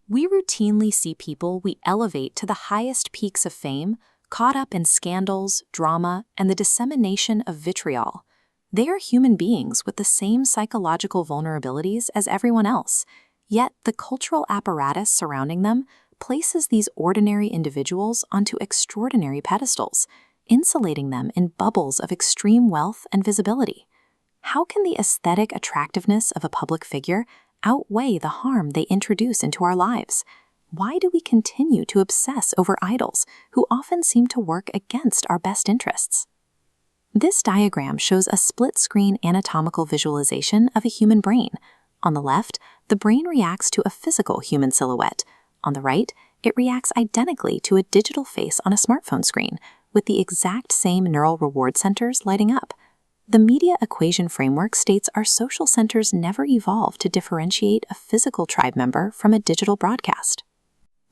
We routinely see people we elevate to the highest peaks of fame, caught up in scandals, drama, and the dissemination of vitriol. They are human beings with the same psychological vulnerabilities as everyone else, yet the cultural apparatus surrounding them places these ordinary individuals onto extraordinary pedestals, insulating them in bubbles of extreme wealth and visibility. How can the aesthetic attractiveness of a public figure outweigh the harm they introduce into our lives? Why do we continue to obsess over idols who often seem to work against our best interests? This diagram shows a split-screen anatomical visualization of a human brain. On the left, the brain reacts to a physical human silhouette. On the right, it reacts identically to a digital face on a smartphone screen, with the exact same neural reward centers lighting up. The media equation framework states our social centers never evolved to differentiate a physical tribe member from a digital broadcast.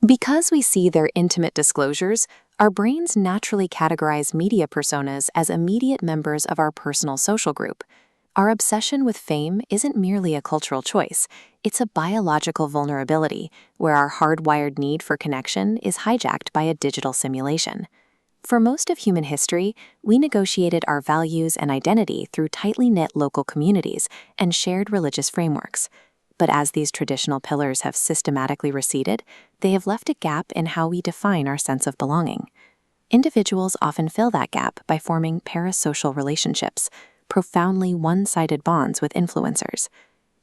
Because we see their intimate disclosures, our brains naturally categorize media personas as immediate members of our personal social group. Our obsession with fame isn't merely a cultural choice, it's a biological vulnerability where our hardwired need for connection is hijacked by a digital simulation. For most of human history, we negotiated our values and identity through tightly knit local communities and shared religious frameworks. But as these traditional pillars have systematically receded, they have left a gap in how we define our sense of belonging. Individuals often fill that gap by forming parasocial relationships, profoundly one-sided bonds with influencers.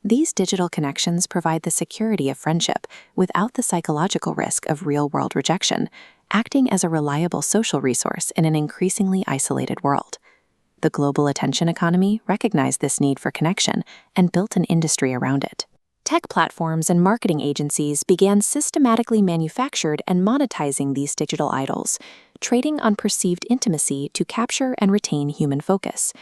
These digital connections provide the security of friendship without the psychological risk of real-world rejection, acting as a reliable social resource in an increasingly isolated world. The global attention economy recognized this need for connection and built an industry around it. Tech platforms and marketing agencies began systematically manufacturing and monetizing these digital idols, trading on perceived intimacy to capture and retain human focus.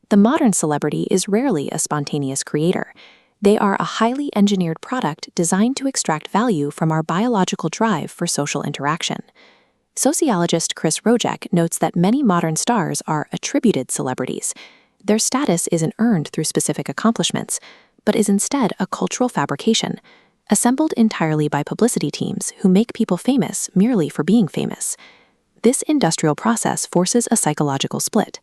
The modern celebrity is rarely a spontaneous creator. They are a highly engineered product designed to extract value from our biological drive for social interaction. Sociologist Chris Rojek notes that many modern stars are attributed celebrities. Their status isn't earned through specific accomplishments, but is instead a cultural fabrication, assembled entirely by publicity teams who make people famous merely for being famous. This industrial process forces a psychological split.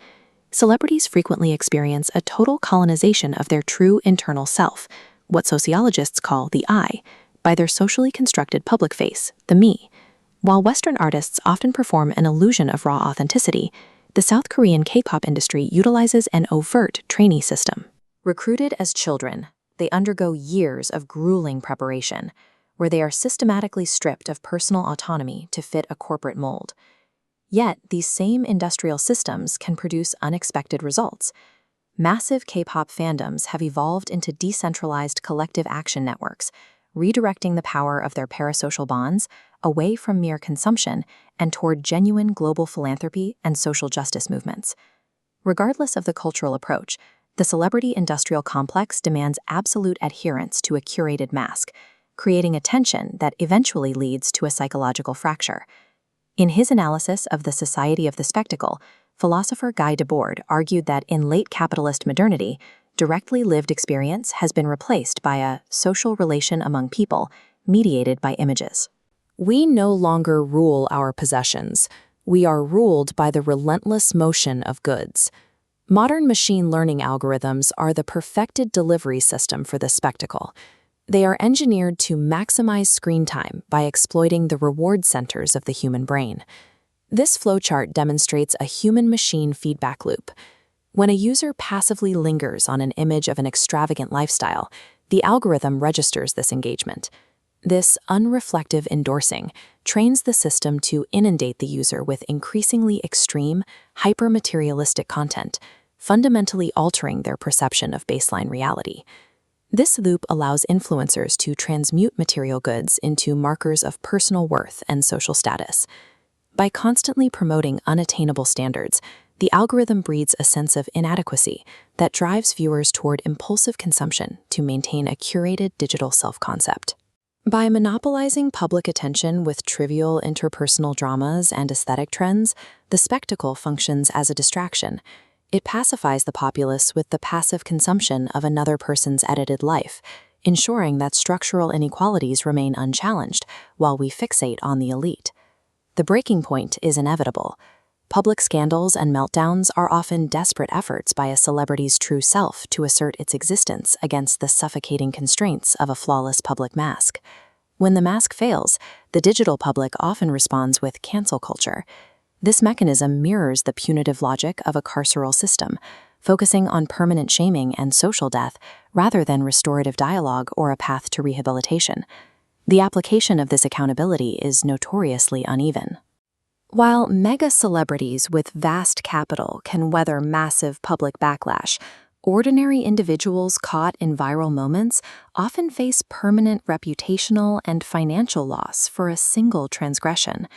Celebrities frequently experience a total colonization of their true internal self, what sociologists call the I, by their socially constructed public face, the me. While Western artists often perform an illusion of raw authenticity, the South Korean K-pop industry utilizes an overt trainee system. Recruited as children, they undergo years of grueling preparation, where they are systematically stripped of personal autonomy to fit a corporate mold. Yet, these same industrial systems can produce unexpected results. Massive K-pop fandoms have evolved into decentralized collective action networks, redirecting the power of their parasocial bonds away from mere consumption and toward genuine global philanthropy and social justice movements. Regardless of the cultural approach, the celebrity industrial complex demands absolute adherence to a curated mask, creating a tension that eventually leads to a psychological fracture. In his analysis of the society of the spectacle, philosopher Guy Debord argued that in late capitalist modernity, directly lived experience has been replaced by a social relation among people, mediated by images. We no longer rule our possessions. We are ruled by the relentless motion of goods. Modern machine learning algorithms are the perfected delivery system for this spectacle. They are engineered to maximize screen time by exploiting the reward centers of the human brain. This flowchart demonstrates a human-machine feedback loop. When a user passively lingers on an image of an extravagant lifestyle, the algorithm registers this engagement. This unreflective endorsing trains the system to inundate the user with increasingly extreme, hyper-materialistic content, fundamentally altering their perception of baseline reality. This loop allows influencers to transmute material goods into markers of personal worth and social status. By constantly promoting unattainable standards, the algorithm breeds a sense of inadequacy that drives viewers toward impulsive consumption to maintain a curated digital self-concept. By monopolizing public attention with trivial interpersonal dramas and aesthetic trends, the spectacle functions as a distraction. It pacifies the populace with the passive consumption of another person's edited life, ensuring that structural inequalities remain unchallenged while we fixate on the elite. The breaking point is inevitable. Public scandals and meltdowns are often desperate efforts by a celebrity's true self to assert its existence against the suffocating constraints of a flawless public mask. When the mask fails, the digital public often responds with cancel culture. This mechanism mirrors the punitive logic of a carceral system, focusing on permanent shaming and social death rather than restorative dialogue or a path to rehabilitation. The application of this accountability is notoriously uneven. While mega celebrities with vast capital can weather massive public backlash, ordinary individuals caught in viral moments often face permanent reputational and financial loss for a single transgression.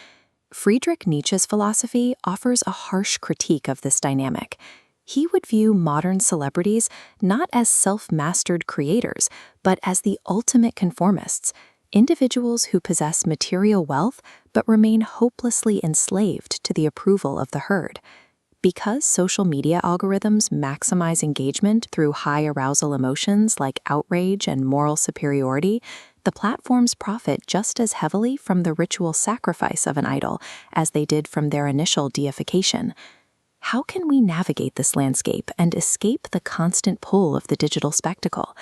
Friedrich Nietzsche's philosophy offers a harsh critique of this dynamic. He would view modern celebrities not as self-mastered creators, but as the ultimate conformists, individuals who possess material wealth but remain hopelessly enslaved to the approval of the herd. Because social media algorithms maximize engagement through high arousal emotions like outrage and moral superiority, the platforms profit just as heavily from the ritual sacrifice of an idol as they did from their initial deification. How can we navigate this landscape and escape the constant pull of the digital spectacle?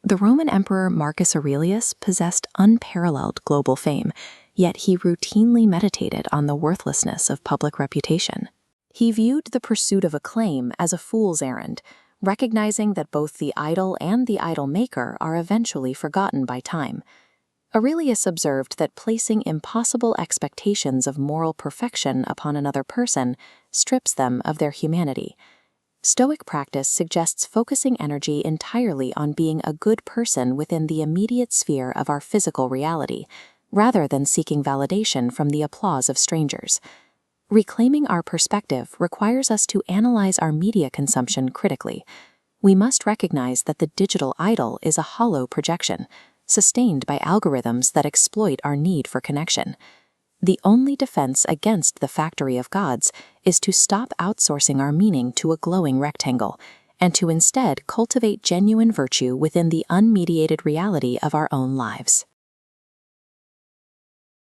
The Roman Emperor Marcus Aurelius possessed unparalleled global fame, yet he routinely meditated on the worthlessness of public reputation. He viewed the pursuit of acclaim as a fool's errand, recognizing that both the idol and the idol maker are eventually forgotten by time. Aurelius observed that placing impossible expectations of moral perfection upon another person strips them of their humanity. Stoic practice suggests focusing energy entirely on being a good person within the immediate sphere of our physical reality, rather than seeking validation from the applause of strangers. Reclaiming our perspective requires us to analyze our media consumption critically. We must recognize that the digital idol is a hollow projection, sustained by algorithms that exploit our need for connection. The only defense against the factory of gods is to stop outsourcing our meaning to a glowing rectangle, and to instead cultivate genuine virtue within the unmediated reality of our own lives.